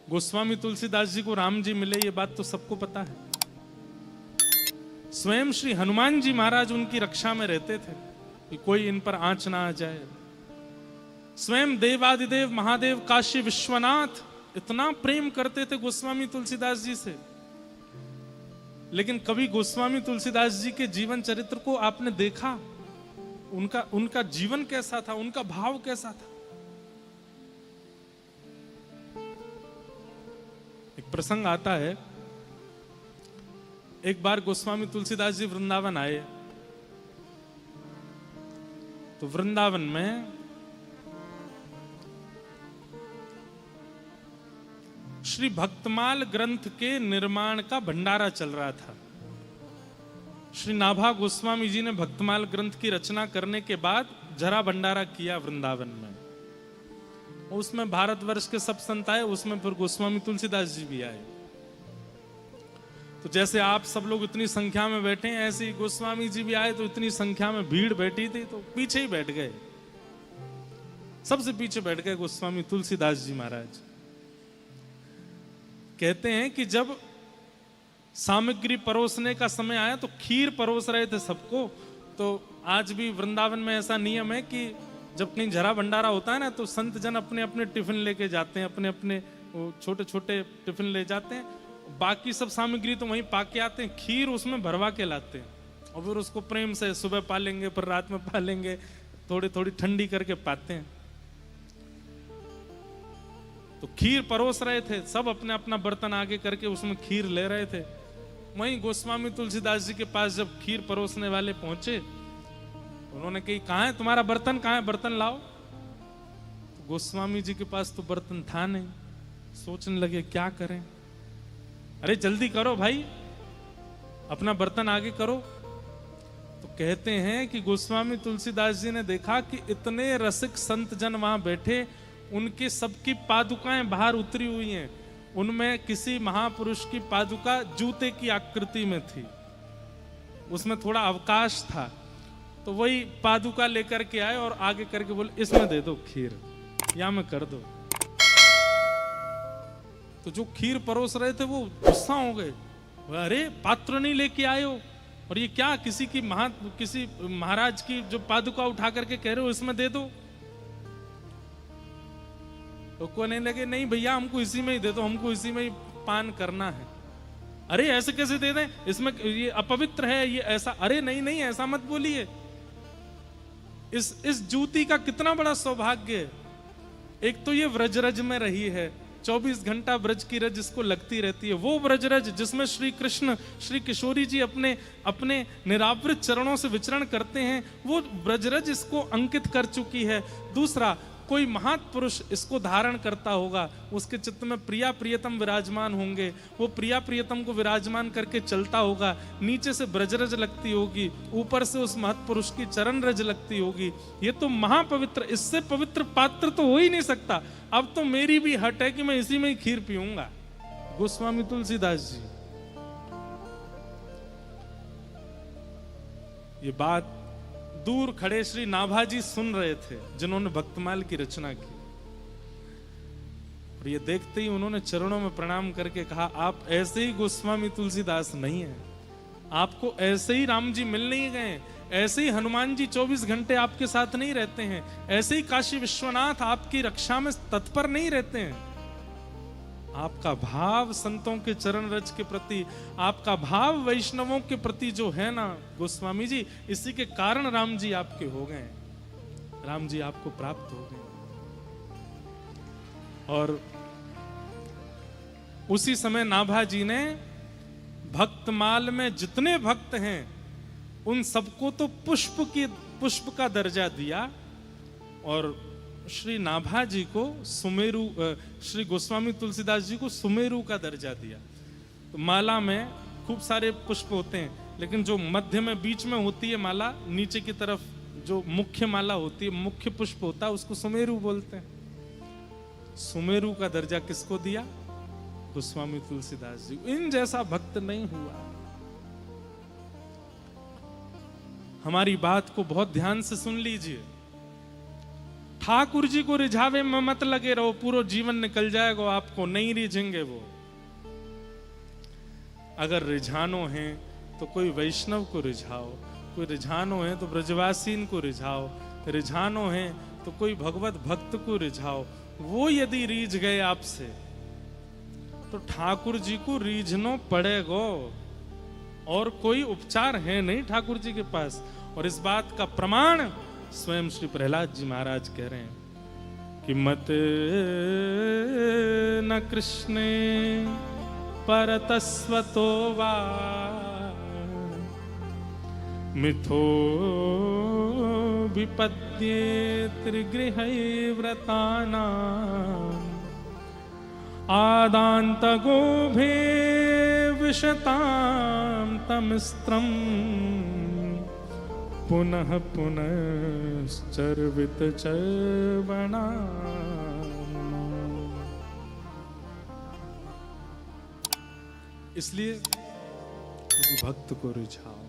गोस्वामी तुलसीदास जी को राम जी मिले, ये बात तो सबको पता है। स्वयं श्री हनुमान जी महाराज उनकी रक्षा में रहते थे कि कोई इन पर आंच ना आ जाए। स्वयं देवादिदेव महादेव काशी विश्वनाथ इतना प्रेम करते थे गोस्वामी तुलसीदास जी से। लेकिन कभी गोस्वामी तुलसीदास जी के जीवन चरित्र को आपने देखा? उनका जीवन कैसा था, उनका भाव कैसा था? एक प्रसंग आता है, एक बार गोस्वामी तुलसीदास जी वृंदावन आए, तो वृंदावन में श्री भक्तमाल ग्रंथ के निर्माण का भंडारा चल रहा था। श्री नाभा गोस्वामी जी ने भक्तमाल ग्रंथ की रचना करने के बाद जरा भंडारा किया वृंदावन में। उसमें भारतवर्ष के सब संत आए, उसमें फिर गोस्वामी तुलसीदास जी भी आए। तो जैसे आप सब लोग इतनी संख्या में बैठे हैं, ऐसे ही गोस्वामी जी भी आए, तो इतनी संख्या में भीड़ बैठी थी, तो पीछे ही बैठ गए, सबसे पीछे बैठ गए गोस्वामी तुलसीदास जी महाराज। कहते हैं कि जब सामग्री परोसने का समय आया तो खीर परोस रहे थे सबको। तो आज भी वृंदावन में ऐसा नियम है कि जब कहीं जरा भंडारा होता है ना, तो संत जन अपने अपने टिफिन लेके जाते हैं, अपने अपने छोटे छोटे टिफिन ले जाते हैं। बाकी सब सामग्री तो वहीं पाके आते हैं, खीर उसमें भरवा के लाते हैं और फिर उसको प्रेम से सुबह पालेंगे, फिर रात में पालेंगे, थोड़ी थोड़ी ठंडी करके पाते हैं। तो खीर परोस रहे थे, सब अपने अपना बर्तन आगे करके उसमें खीर ले रहे थे। वहीं गोस्वामी तुलसीदास जी के पास जब खीर परोसने वाले पहुंचे, उन्होंने कही, कहाँ है तुम्हारा बर्तन, कहाँ है, बर्तन लाओ। तो गोस्वामी जी के पास तो बर्तन था नहीं। सोचने लगे क्या करें, अरे जल्दी करो भाई, अपना बर्तन आगे करो। तो कहते हैं कि गोस्वामी तुलसीदास जी ने देखा कि इतने रसिक संत जन वहां बैठे, उनकी सबकी पादुकाएं बाहर उतरी हुई हैं। उनमें किसी महापुरुष की पादुका जूते की आकृति में थी, उसमें थोड़ा अवकाश था। तो वही पादुका लेकर के आए और आगे करके बोले, इसमें दे दो खीर, या में कर दो। तो जो खीर परोस रहे थे वो गुस्सा हो गए, अरे पात्र नहीं लेके आए हो, और ये क्या, किसी महाराज की जो पादुका उठा करके कह रहे हो इसमें दे दो। तो कहने लगे, नहीं भैया हमको इसी में ही दे दो, हमको इसी में ही पान करना है। अरे ऐसे कैसे दे दें, इसमें ये अपवित्र है, ये ऐसा। अरे नहीं नहीं, ऐसा मत बोलिए, इस जूती का कितना बड़ा सौभाग्य है। एक तो ये व्रजरज में रही है, 24 घंटा ब्रज की रज इसको लगती रहती है। वो ब्रजरज जिसमें श्री कृष्ण, श्री किशोरी जी अपने अपने निरावृत चरणों से विचरण करते हैं, वो ब्रजरज इसको अंकित कर चुकी है। दूसरा, कोई महापुरुष इसको धारण करता होगा, उसके चित्त में प्रिया प्रियतम विराजमान होंगे, वो प्रिया प्रियतम को विराजमान करके चलता होगा। नीचे से ब्रजरज लगती होगी, ऊपर से उस महत्पुरुष की चरण रज लगती होगी। ये तो महापवित्र, इससे पवित्र पात्र तो हो ही नहीं सकता। अब तो मेरी भी हट है कि मैं इसी में ही खीर पीऊंगा। गोस्वामी तुलसीदास जी ये बात दूर खड़े श्री नाभा जी सुन रहे थे, जिन्होंने भक्तमाल की रचना की। और ये देखते ही उन्होंने चरणों में प्रणाम करके कहा, आप ऐसे ही गोस्वामी तुलसीदास नहीं है, आपको ऐसे ही राम जी मिल नहीं गए, ऐसे ही हनुमान जी 24 घंटे आपके साथ नहीं रहते हैं, ऐसे ही काशी विश्वनाथ आपकी रक्षा में तत्पर नहीं रहते हैं। आपका भाव संतों के चरण रज के प्रति, आपका भाव वैष्णवों के प्रति जो है ना गोस्वामी जी, इसी के कारण राम जी आपके हो गए, राम जी आपको प्राप्त हो गए। और उसी समय नाभा जी ने भक्तमाल में जितने भक्त हैं उन सबको तो पुष्प का दर्जा दिया, और श्री नाभा जी को सुमेरु, श्री गोस्वामी तुलसीदास जी को सुमेरु का दर्जा दिया। तो माला में खूब सारे पुष्प होते हैं, लेकिन जो मध्य में बीच में होती है माला, नीचे की तरफ जो मुख्य माला होती है, मुख्य पुष्प होता है, उसको सुमेरु बोलते हैं। सुमेरु का दर्जा किसको दिया? गोस्वामी तुलसीदास जी। इन जैसा भक्त नहीं हुआ। हमारी बात को बहुत ध्यान से सुन लीजिए। ठाकुर जी को रिझावे में मत लगे रहो, पूरा जीवन निकल जाएगा आपको, नहीं रिझेंगे वो। अगर रिझानो है तो कोई वैष्णव को रिझाओ, कोई रिझानो है तो ब्रजवासीन को रिझाओ, रिझानो है तो कोई भगवत भक्त को रिझाओ। वो यदि रीझ गए आपसे तो ठाकुर जी को रीझनो पड़ेगा, और कोई उपचार है नहीं ठाकुर जी के पास। और इस बात का प्रमाण स्वयं श्री प्रहलाद जी महाराज कह रहे हैं कि मत न कृष्णे परतस्वतो वा मिथो विपद्ये त्रिगृहै व्रतानाम् आदान्तगोभे विशतां तमिस्त्रम् पुनः पुनश्चर्वित चर्वणा। इसलिए किसी भक्त को रिझाओ।